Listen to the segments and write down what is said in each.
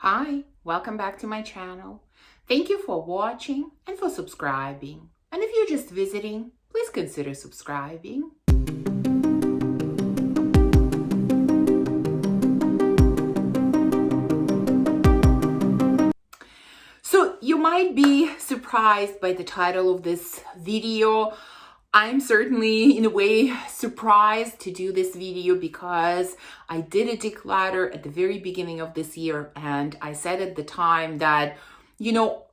Hi, welcome back to my channel. Thank you for watching and for subscribing. And if you're just visiting, please consider subscribing. So you might be surprised by the title of this video. I'm certainly in a way surprised to do this video because I did a declutter at the very beginning of this year, and I said at the time that,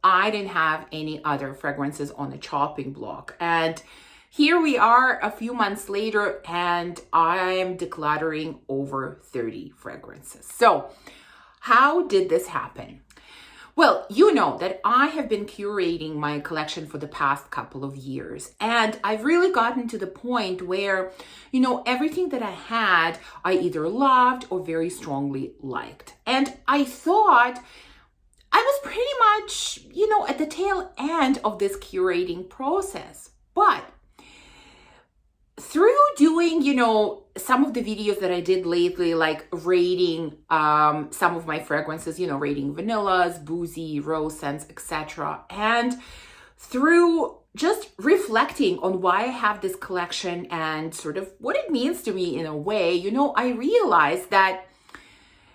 I didn't have any other fragrances on the chopping block. And here we are a few months later, and I am decluttering over 30 fragrances. So how did this happen? Well, you know that I have been curating my collection for the past couple of years, and I've really gotten to the point where, everything that I had, I either loved or very strongly liked. And I thought I was pretty much, at the tail end of this curating process. But through doing, some of the videos that I did lately, like rating some of my fragrances, rating vanillas, boozy, rose scents, etc. And through just reflecting on why I have this collection and sort of what it means to me in a way, I realized that,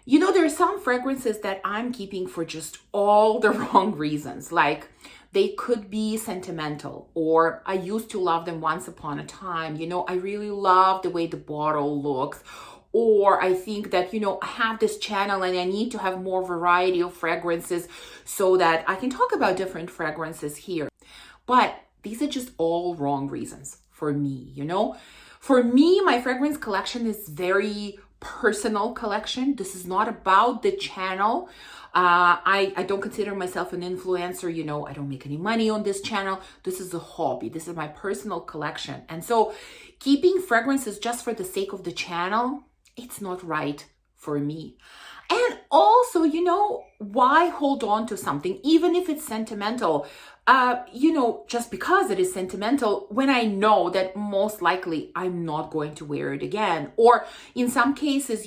there are some fragrances that I'm keeping for just all the wrong reasons. Like, they could be sentimental, or I used to love them once upon a time. I really love the way the bottle looks. Or I think that, I have this channel and I need to have more variety of fragrances so that I can talk about different fragrances here. But these are just all wrong reasons for me, For me, my fragrance collection is very personal collection. This is not about the channel. I don't consider myself an influencer. I don't make any money on this channel. This is a hobby. This is my personal collection. And so keeping fragrances just for the sake of the channel, it's not right for me. And also, why hold on to something, even if it's sentimental, just because it is sentimental, when I know that most likely I'm not going to wear it again. Or in some cases,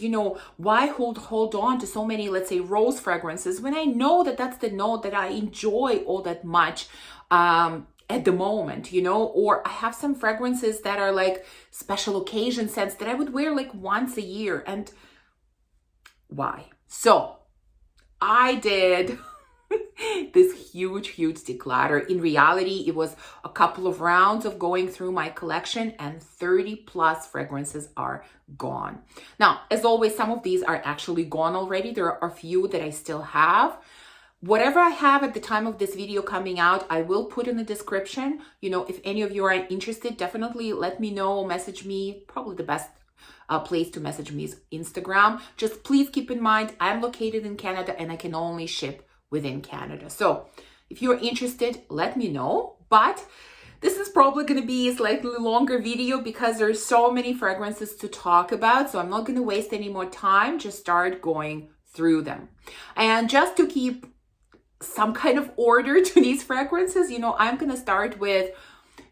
why hold on to so many, let's say, rose fragrances when I know that that's the note that I enjoy all that much at the moment, or I have some fragrances that are like special occasion scents that I would wear like once a year. And why? So I did this huge declutter. In reality, it was a couple of rounds of going through my collection, and 30 plus fragrances are gone. Now, as always, some of these are actually gone already. There are a few that I still have. Whatever I have at the time of this video coming out, I will put in the description. If any of you are interested, definitely let me know, message me. Probably the best place to message me is Instagram. Just please keep in mind, I'm located in Canada and I can only ship within Canada. So if you're interested, let me know. But this is probably going to be a slightly longer video because there's so many fragrances to talk about. So I'm not going to waste any more time. Just start going through them. And just to keep some kind of order to these fragrances, I'm going to start with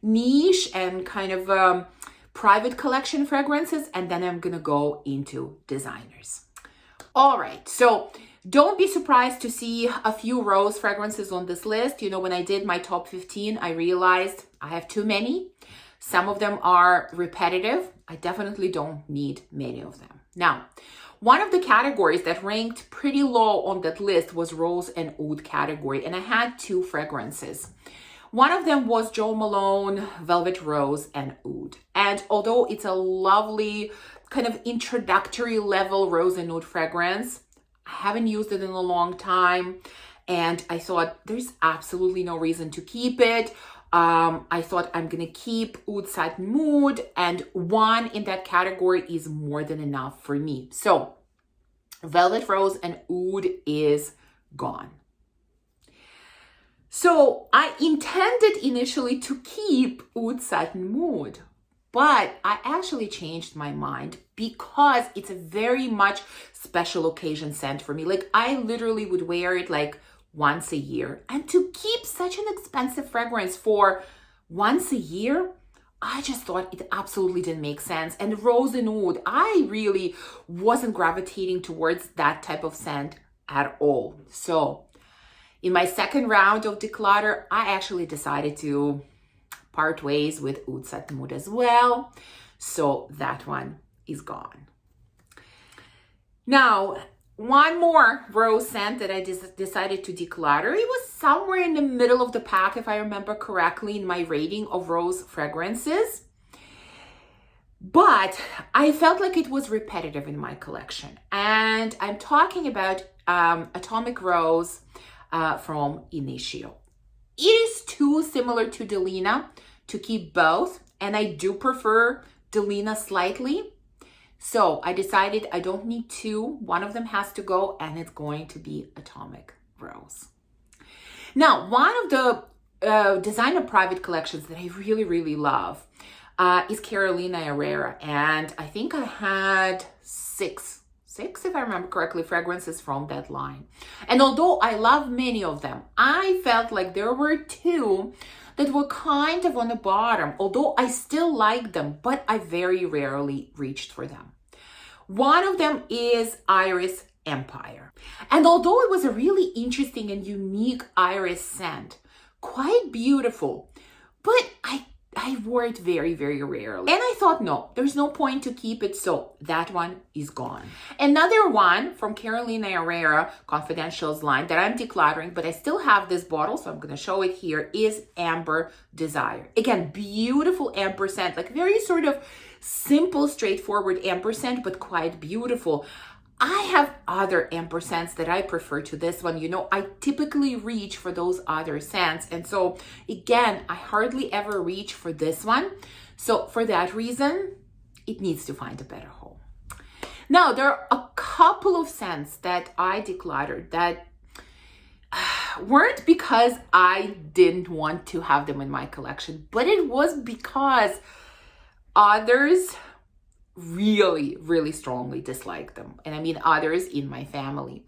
niche and kind of private collection fragrances, and then I'm gonna go into designers. All right, so don't be surprised to see a few rose fragrances on this list. When I did my top 15, I realized I have too many. Some of them are repetitive. I definitely don't need many of them. Now, one of the categories that ranked pretty low on that list was rose and oud category, and I had two fragrances. One of them was Jo Malone Velvet Rose and Oud. And although it's a lovely kind of introductory level rose and oud fragrance, I haven't used it in a long time. And I thought there's absolutely no reason to keep it. I thought I'm going to keep Oud Satin Mood, and one in that category is more than enough for me. So Velvet Rose and Oud is gone. So I intended initially to keep Oud Satin Mood, but I actually changed my mind because it's a very much special occasion scent for me. Like, I literally would wear it like once a year. And to keep such an expensive fragrance for once a year, I just thought it absolutely didn't make sense. And rose and oud, I really wasn't gravitating towards that type of scent at all. So in my second round of declutter, I actually decided to part ways with Oud Satmoud as well. So that one is gone. Now, one more rose scent that I decided to declutter. It was somewhere in the middle of the pack, if I remember correctly, in my rating of rose fragrances. But I felt like it was repetitive in my collection. And I'm talking about Atomic Rose from Initio. It is too similar to Delina to keep both. And I do prefer Delina slightly. So I decided I don't need two. One of them has to go, and it's going to be Atomic Rose. Now, one of the designer private collections that I really, really love is Carolina Herrera. And I think I had six, if I remember correctly, fragrances from that line. And although I love many of them, I felt like there were two that were kind of on the bottom, although I still like them, but I very rarely reached for them. One of them is Iris Empire. And although it was a really interesting and unique iris scent, quite beautiful, but I wore it very, very rarely. And I thought, no, there's no point to keep it, so that one is gone. Another one from Carolina Herrera Confidential's line that I'm decluttering, but I still have this bottle, so I'm going to show it here, is Amber Desire. Again, beautiful amber scent, like very sort of simple, straightforward amber scent, but quite beautiful. I have other amber scents that I prefer to this one. You know, I typically reach for those other scents. And so again, I hardly ever reach for this one. So for that reason, it needs to find a better home. Now, there are a couple of scents that I decluttered that weren't because I didn't want to have them in my collection, but it was because others really, really strongly dislike them. And I mean others in my family.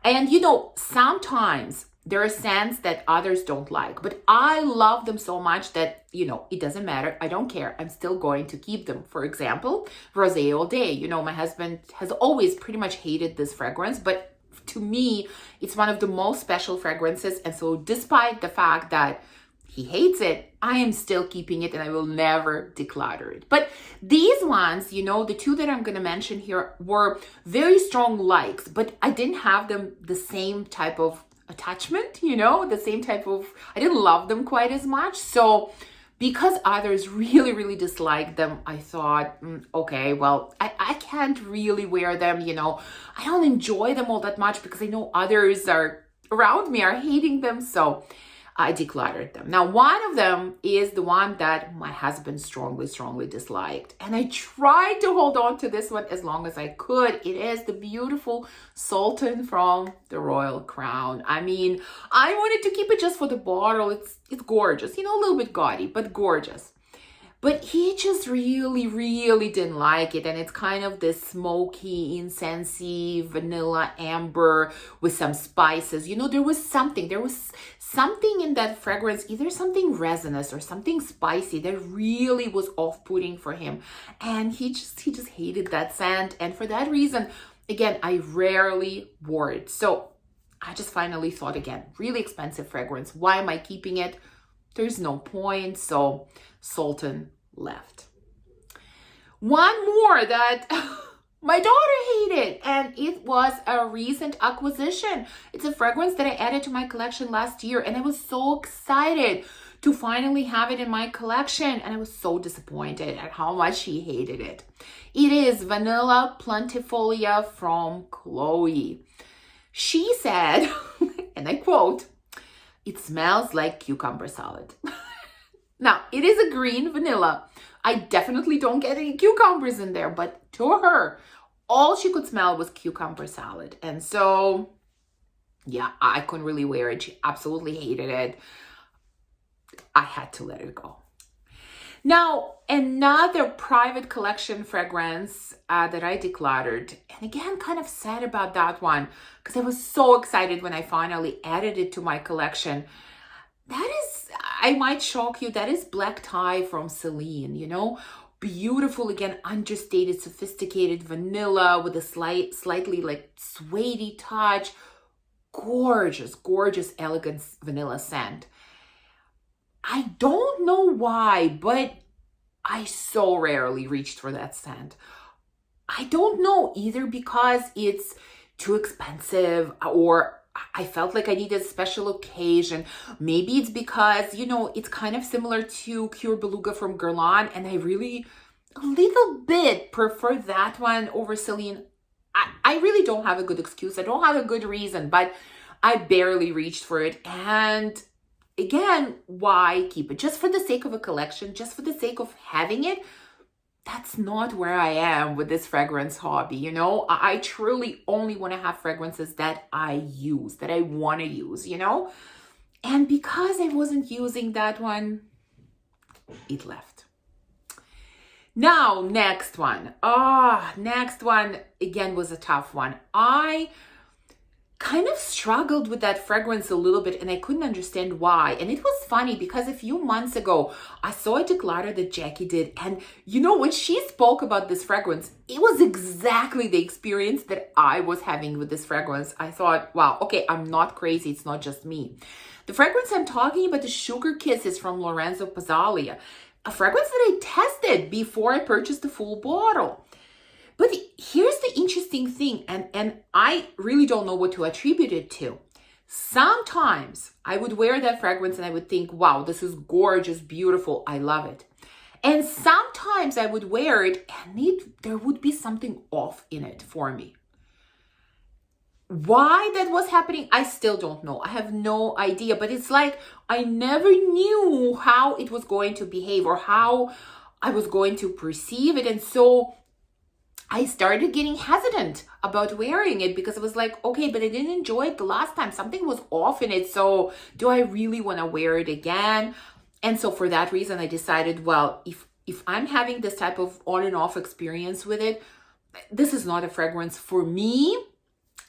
And you know, sometimes there are scents that others don't like, but I love them so much that, you know, it doesn't matter. I don't care. I'm still going to keep them. For example, Rosé All Day. You know, my husband has always pretty much hated this fragrance, but to me, it's one of the most special fragrances. And so despite the fact that he hates it, I am still keeping it and I will never declutter it. But these ones, you know, the two that I'm going to mention here were very strong likes, but I didn't have them the same type of attachment, you know, the same type of, I didn't love them quite as much. So because others really, really disliked them, I thought, okay, well, I can't really wear them, you know. I don't enjoy them all that much because I know others are around me are hating them. So I decluttered them. Now, one of them is the one that my husband strongly, strongly disliked. And I tried to hold on to this one as long as I could. It is the beautiful Sultan from the Royal Crown. I mean, I wanted to keep it just for the bottle. It's gorgeous, you know, a little bit gaudy, but gorgeous. But he just really, really didn't like it. And it's kind of this smoky, incensey, vanilla amber with some spices. You know, there was something in that fragrance, either something resinous or something spicy that really was off-putting for him. And he just hated that scent. And for that reason, again, I rarely wore it. So I just finally thought, again, really expensive fragrance. Why am I keeping it? There's no point. So Sultan left. One more that my daughter hated, and it was a recent acquisition. It's a fragrance that I added to my collection last year, and I was so excited to finally have it in my collection, and I was so disappointed at how much she hated it. It is Vanilla Plantifolia from Chloe. She said, and I quote, "It smells like cucumber salad." Now, it is a green vanilla. I definitely don't get any cucumbers in there, but to her, all she could smell was cucumber salad. And so, yeah, I couldn't really wear it. She absolutely hated it. I had to let it go. Now, another private collection fragrance that I decluttered, and again, kind of sad about that one because I was so excited when I finally added it to my collection. That is, I might shock you, that is Black Tie from Celine, you know. beautiful, again, understated, sophisticated vanilla with a slightly like suede touch. Gorgeous, gorgeous, elegant vanilla scent. I don't know why, but I so rarely reached for that scent. I don't know, either because it's too expensive or I felt like I needed a special occasion. Maybe it's because, you know, it's kind of similar to Cure Beluga from Guerlain, and I really a little bit prefer that one over Celine. I really don't have a good excuse. I don't have a good reason, but I barely reached for it. And again, why keep it? Just for the sake of a collection, just for the sake of having it? That's not where I am with this fragrance hobby, you know? I truly only want to have fragrances that I use, that I want to use, you know? And because I wasn't using that one, it left. Now, next one. Next one, again, was a tough one. I kind of struggled with that fragrance a little bit and I couldn't understand why. And it was funny because a few months ago, I saw a declutter that Jackie did. And you know, when she spoke about this fragrance, it was exactly the experience that I was having with this fragrance. I thought, wow, okay, I'm not crazy. It's not just me. The fragrance I'm talking about, the Sugar Kisses from Lorenzo Pazzalia, a fragrance that I tested before I purchased the full bottle. But here's the interesting thing, and I really don't know what to attribute it to. Sometimes I would wear that fragrance and I would think, wow, this is gorgeous, beautiful, I love it. And sometimes I would wear it and there would be something off in it for me. Why that was happening, I still don't know. I have no idea, but it's like I never knew how it was going to behave or how I was going to perceive it. And so I started getting hesitant about wearing it because I was like, okay, but I didn't enjoy it the last time. Something was off in it. So do I really want to wear it again? And so for that reason, I decided, well, if I'm having this type of on and off experience with it, this is not a fragrance for me.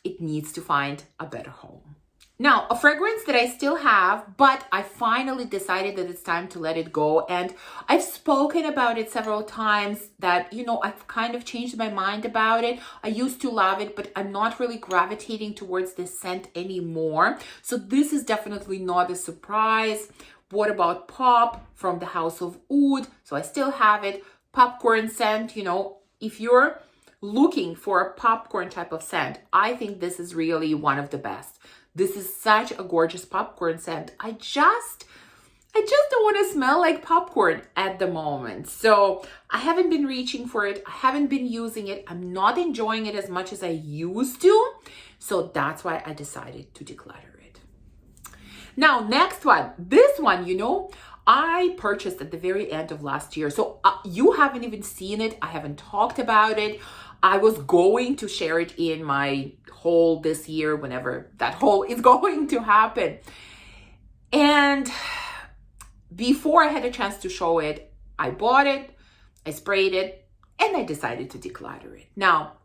It needs to find a better home. Now, a fragrance that I still have, but I finally decided that it's time to let it go. And I've spoken about it several times that, you know, I've kind of changed my mind about it. I used to love it, but I'm not really gravitating towards this scent anymore. So this is definitely not a surprise. What about Pop from the House of Oud? So I still have it. Popcorn scent, you know, if you're looking for a popcorn type of scent, I think this is really one of the best. This is such a gorgeous popcorn scent. I just don't want to smell like popcorn at the moment. So I haven't been reaching for it. I haven't been using it. I'm not enjoying it as much as I used to. So that's why I decided to declutter it. Now, next one. This one, you know, I purchased at the very end of last year. So you haven't even seen it. I haven't talked about it. I was going to share it in my haul this year, whenever that haul is going to happen. And before I had a chance to show it, I bought it, I sprayed it, and I decided to declutter it. Now,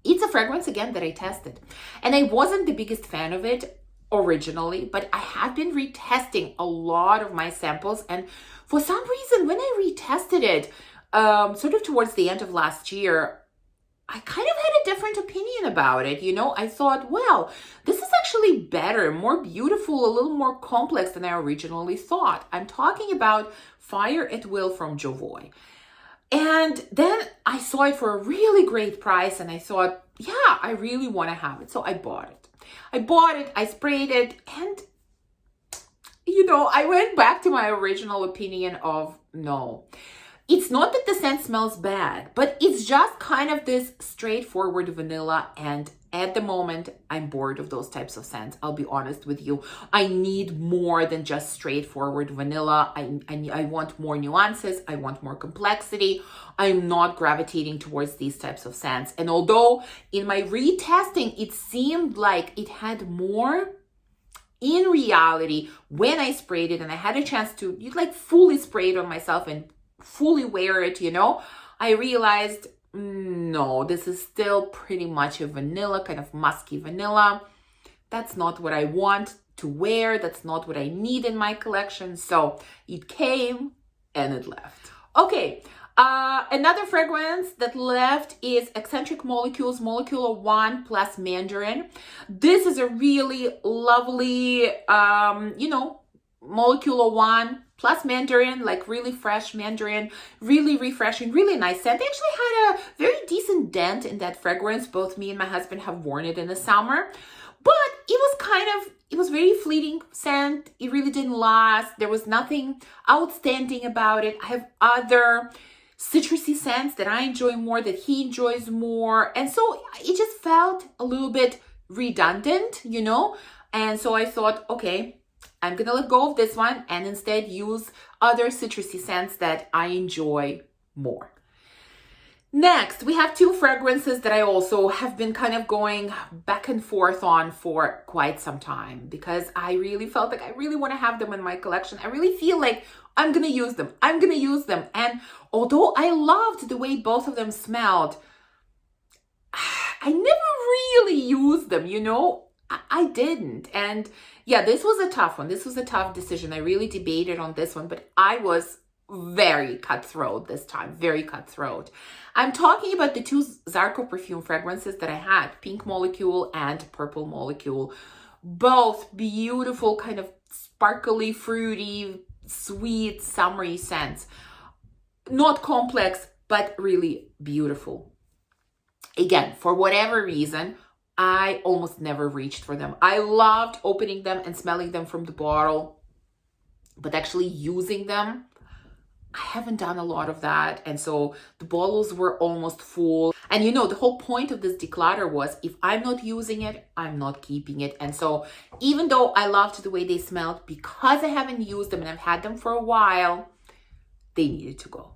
it's a fragrance, again, that I tested. And I wasn't the biggest fan of it originally, but I have been retesting a lot of my samples. And for some reason, when I retested it, sort of towards the end of last year, I kind of had a different opinion about it. You know, I thought, well, this is actually better, more beautiful, a little more complex than I originally thought. I'm talking about Fire at Will from Jovoy. And then I saw it for a really great price and I thought, yeah, I really want to have it. So I bought it. I sprayed it, and you know, I went back to my original opinion of no. It's not that the scent smells bad, but it's just kind of this straightforward vanilla. And at the moment, I'm bored of those types of scents. I'll be honest with you. I need more than just straightforward vanilla. I want more nuances. I want more complexity. I'm not gravitating towards these types of scents. And although in my retesting, it seemed like it had more, in reality, when I sprayed it and I had a chance to like fully spray it on myself and fully wear it, you know, I realized, no, this is still pretty much a vanilla, kind of musky vanilla. That's not what I want to wear. That's not what I need in my collection. So it came and it left. Okay, another fragrance that left is Eccentric Molecules Molecular 1 plus Mandarin. This is a really lovely, Molecular 1 plus Mandarin, like really fresh Mandarin, really refreshing, really nice scent. They actually had a very decent dent in that fragrance. Both me and my husband have worn it in the summer, but it was very fleeting scent. It really didn't last. There was nothing outstanding about it. I have other citrusy scents that I enjoy more, that he enjoys more. And so it just felt a little bit redundant, And so I thought, okay, I'm going to let go of this one and instead use other citrusy scents that I enjoy more. Next, we have two fragrances that I also have been kind of going back and forth on for quite some time because I really felt like I really want to have them in my collection. I really feel like I'm going to use them. And although I loved the way both of them smelled, I never really used them, I didn't. And yeah, this was a tough one. This was a tough decision. I really debated on this one, but I was very cutthroat this time, very cutthroat. I'm talking about the two Zarco perfume fragrances that I had, Pink Molecule and Purple Molecule. Both beautiful, kind of sparkly, fruity, sweet, summery scents. Not complex, but really beautiful. Again, for whatever reason, I almost never reached for them. I loved opening them and smelling them from the bottle, but actually using them, I haven't done a lot of that. And so the bottles were almost full. And the whole point of this declutter was if I'm not using it, I'm not keeping it. And so even though I loved the way they smelled, because I haven't used them and I've had them for a while, they needed to go.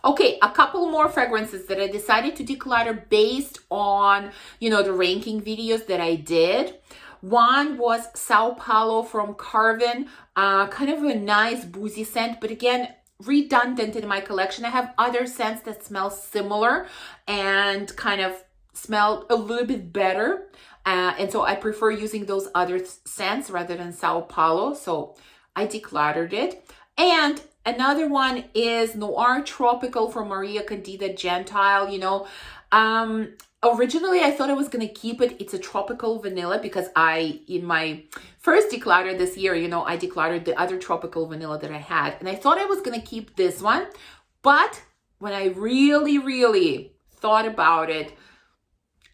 Okay, a couple more fragrances that I decided to declutter based on, the ranking videos that I did. One was Sao Paulo from Carven, kind of a nice boozy scent, but again, redundant in my collection. I have other scents that smell similar and kind of smell a little bit better. And so I prefer using those other scents rather than Sao Paulo. So I decluttered it. And another one is Noir Tropical from Maria Candida Gentile. Originally I thought I was going to keep it. It's a tropical vanilla because in my first declutter this year, I decluttered the other tropical vanilla that I had. And I thought I was going to keep this one. But when I really, really thought about it,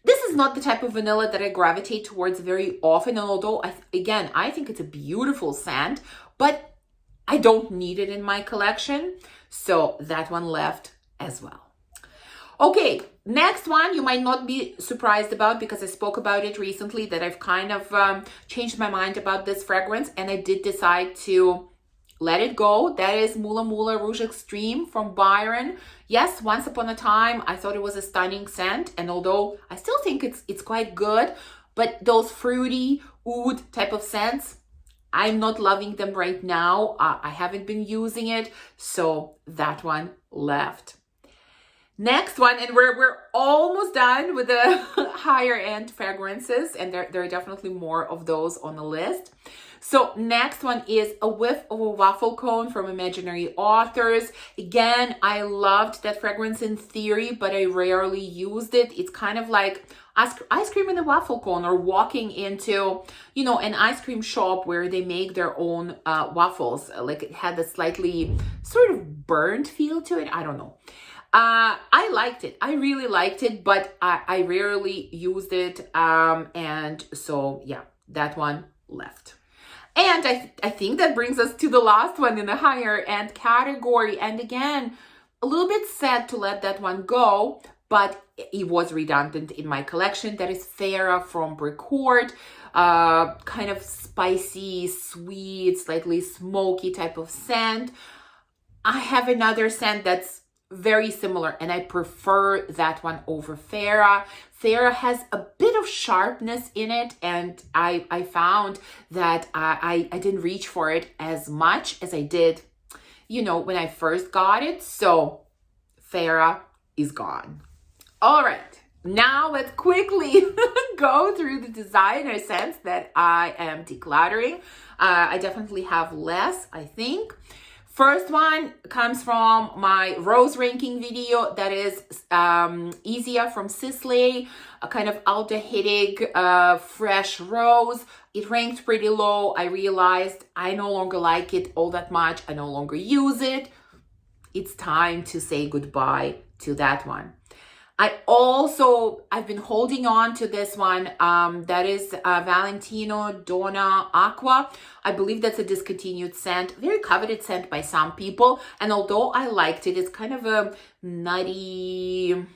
this is not the type of vanilla that I gravitate towards very often. And although, I think it's a beautiful scent, but I don't need it in my collection. So that one left as well. Okay, next one you might not be surprised about because I spoke about it recently that I've kind of changed my mind about this fragrance and I did decide to let it go. That is Mula Mula Rouge Extreme from Byron. Yes, once upon a time I thought it was a stunning scent, and although I still think it's quite good, but those fruity oud type of scents, I'm not loving them right now. I haven't been using it, so that one left. Next one, and we're almost done with the higher end fragrances, and there are definitely more of those on the list. So next one is A Whiff of a Waffle Cone from Imaginary Authors. Again, I loved that fragrance in theory, but I rarely used it. It's kind of like ice cream in a waffle cone, or walking into, an ice cream shop where they make their own waffles. Like it had a slightly sort of burnt feel to it. I don't know. I liked it. I really liked it, but I rarely used it. And so, yeah, that one left. And I think that brings us to the last one in the higher end category. And again, a little bit sad to let that one go, but it was redundant in my collection. That is Farah from Bricourt. Kind of spicy, sweet, slightly smoky type of scent. I have another scent that's very similar, and I prefer that one over Farah. Farah has a bit of sharpness in it, and I found that I didn't reach for it as much as I did, when I first got it. So Farah is gone. All right, now let's quickly go through the designer scents that I am decluttering. I definitely have less, I think. First one comes from my rose ranking video. That is Easier from Sillage, a kind of aldehydic fresh rose. It ranked pretty low. I realized I no longer like it all that much. I no longer use it. It's time to say goodbye to that one. I've been holding on to this one. That is Valentino Donna Aqua. I believe that's a discontinued scent, very coveted scent by some people. And although I liked it, it's kind of a nutty,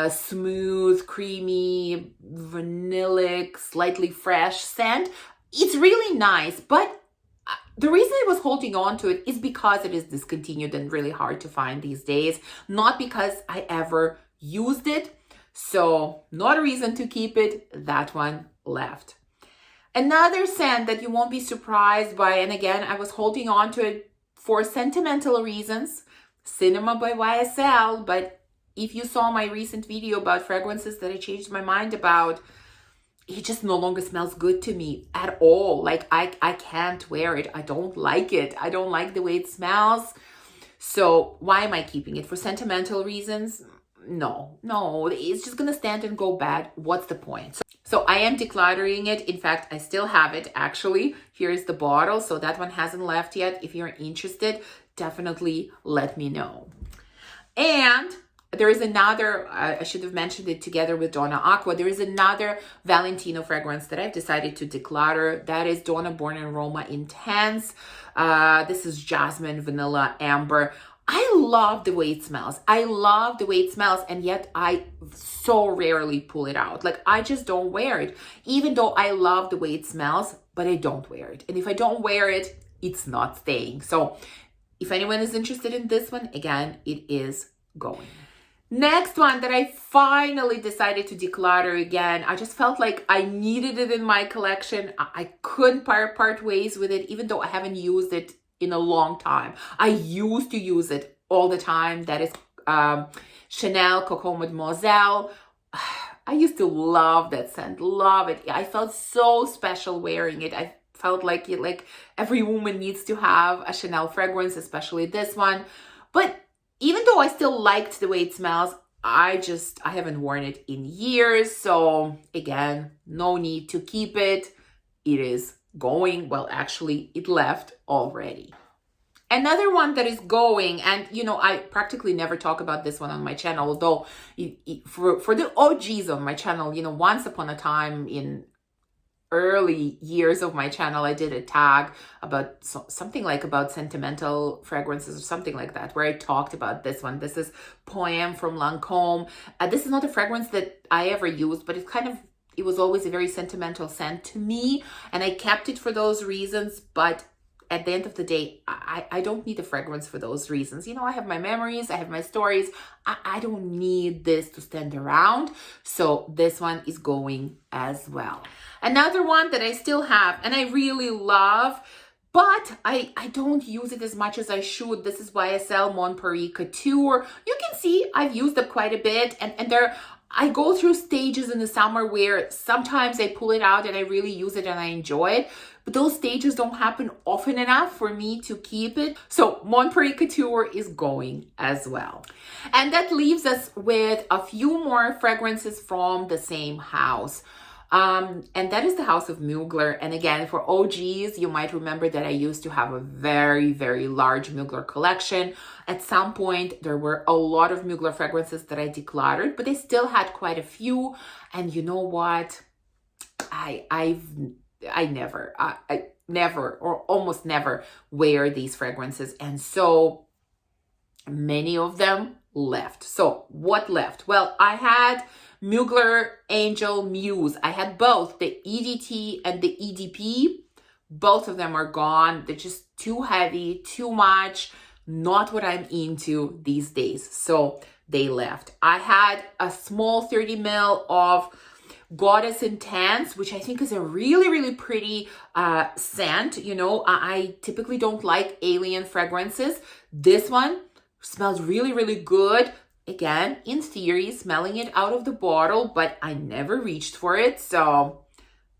smooth, creamy, vanillic, slightly fresh scent. It's really nice, but the reason I was holding on to it is because it is discontinued and really hard to find these days, not because I ever used it. So not a reason to keep it. That one left. Another scent that you won't be surprised by, and again, I was holding on to it for sentimental reasons, Cinema by YSL, but if you saw my recent video about fragrances that I changed my mind about, it just no longer smells good to me at all. Like I can't wear it. I don't like it. I don't like the way it smells. So why am I keeping it? For sentimental reasons? No, it's just gonna stand and go bad. What's the point? So I am decluttering it. In fact, I still have it actually. Here's the bottle. So that one hasn't left yet. If you're interested, definitely let me know. And there is another, I should have mentioned it together with Donna Aqua. There is another Valentino fragrance that I've decided to declutter. That is Donna Born and Roma Intense. This is jasmine, vanilla, amber. I love the way it smells. And yet I so rarely pull it out. Like I just don't wear it. Even though I love the way it smells, but I don't wear it. And if I don't wear it, it's not staying. So if anyone is interested in this one, again, it is going. Next one that I finally decided to declutter again. I just felt like I needed it in my collection. I couldn't part ways with it, even though I haven't used it in a long time. I used to use it all the time. That is Chanel Coco Mademoiselle. I used to love that scent, love it. I felt so special wearing it. I felt like every woman needs to have a Chanel fragrance, especially this one. But even though I still liked the way it smells, I haven't worn it in years. So again, no need to keep it. It is going. Well, actually, it left already. Another one that is going, and I practically never talk about this one on my channel, although for the OGs of my channel, once upon a time in early years of my channel, I did a tag about something like about sentimental fragrances or something like that, where I talked about this one. This is Poème from Lancôme. This is not a fragrance that I ever used, but it was always a very sentimental scent to me, and I kept it for those reasons. But at the end of the day, I don't need a fragrance for those reasons. I have my memories, I have my stories. I don't need this to stand around. So this one is going as well. Another one that I still have and I really love, but I don't use it as much as I should. This is YSL Mon Paris Couture. You can see I've used it quite a bit, and I go through stages in the summer where sometimes I pull it out and I really use it and I enjoy it. But those stages don't happen often enough for me to keep it. So Mon Paris Couture is going as well. And that leaves us with a few more fragrances from the same house. And that is the house of Mugler. And again, for OGs, you might remember that I used to have a very, very large Mugler collection. At some point, there were a lot of Mugler fragrances that I decluttered, but I still had quite a few. And you know what? I never or almost never wear these fragrances. And so many of them left. So what left? Well, I had Mugler Angel Muse. I had both the EDT and the EDP. Both of them are gone. They're just too heavy, too much, not what I'm into these days. So they left. I had a small 30 ml of Goddess Intense, which I think is a really, really pretty scent. I typically don't like alien fragrances. This one smells really, really good. Again, in theory, smelling it out of the bottle, but I never reached for it. So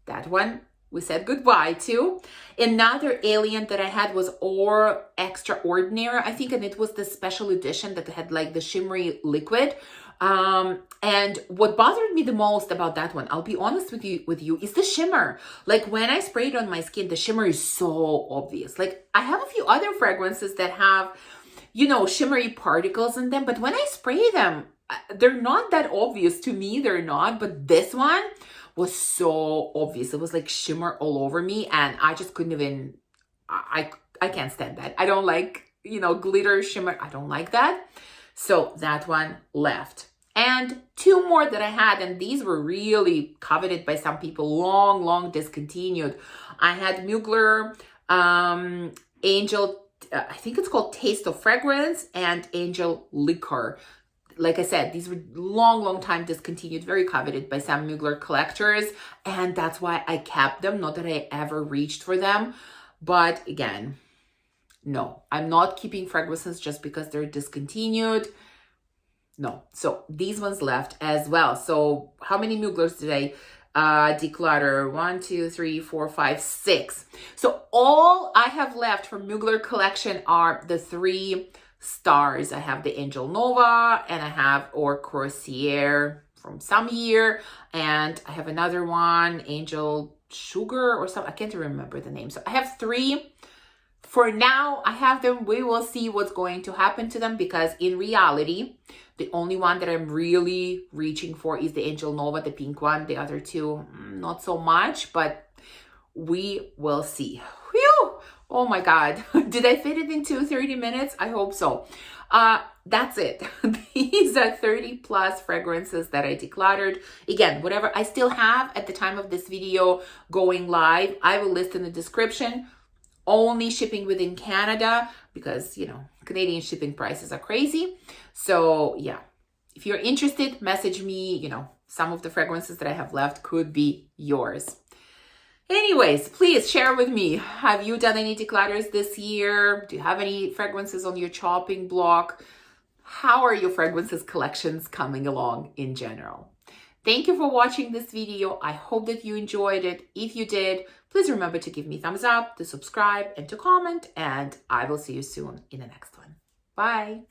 that one we said goodbye to. Another alien that I had was Or Extraordinary, I think, and it was the special edition that had like the shimmery liquid. And what bothered me the most about that one, I'll be honest with you, is the shimmer. Like when I spray it on my skin, the shimmer is so obvious. Like I have a few other fragrances that have, you know, shimmery particles in them, but when I spray them, they're not that obvious to me. They're not, but this one was so obvious. It was like shimmer all over me, and I just couldn't even, I can't stand that. I don't like, you know, glitter shimmer. I don't like that. So that one left. And two more that I had, and these were really coveted by some people, long discontinued. I had Mugler Angel, I think it's called Taste of Fragrance, and Angel Liquor. Like I said, these were long time discontinued, very coveted by some Mugler collectors, and that's why I kept them. Not that I ever reached for them, but again, no, I'm not keeping fragrances just because they're discontinued. No, so these ones left as well. So how many Muglers did I declutter? 1, 2, 3, 4, 5, 6. So all I have left from Mugler collection are the 3 stars. I have the Angel Nova, and I have Or Corsair from some year, and I have another one, Angel Sugar or something. I can't remember the name. So I have 3. For now, I have them. We will see what's going to happen to them, because in reality, the only one that I'm really reaching for is the Angel Nova, the pink one. The other 2, not so much, but we will see. Whew! Oh my God. Did I fit it into 30 minutes? I hope so. That's it. These are 30 plus fragrances that I decluttered. Again, whatever I still have at the time of this video going live, I will list in the description. Only shipping within Canada, because, you know, Canadian shipping prices are crazy. So yeah, if you're interested, message me. You know, some of the fragrances that I have left could be yours. Anyways, please share with me. Have you done any declutters this year? Do you have any fragrances on your chopping block? How are your fragrances collections coming along in general? Thank you for watching this video. I hope that you enjoyed it. If you did, please remember to give me a thumbs up, to subscribe, and to comment. And I will see you soon in the next one. Bye.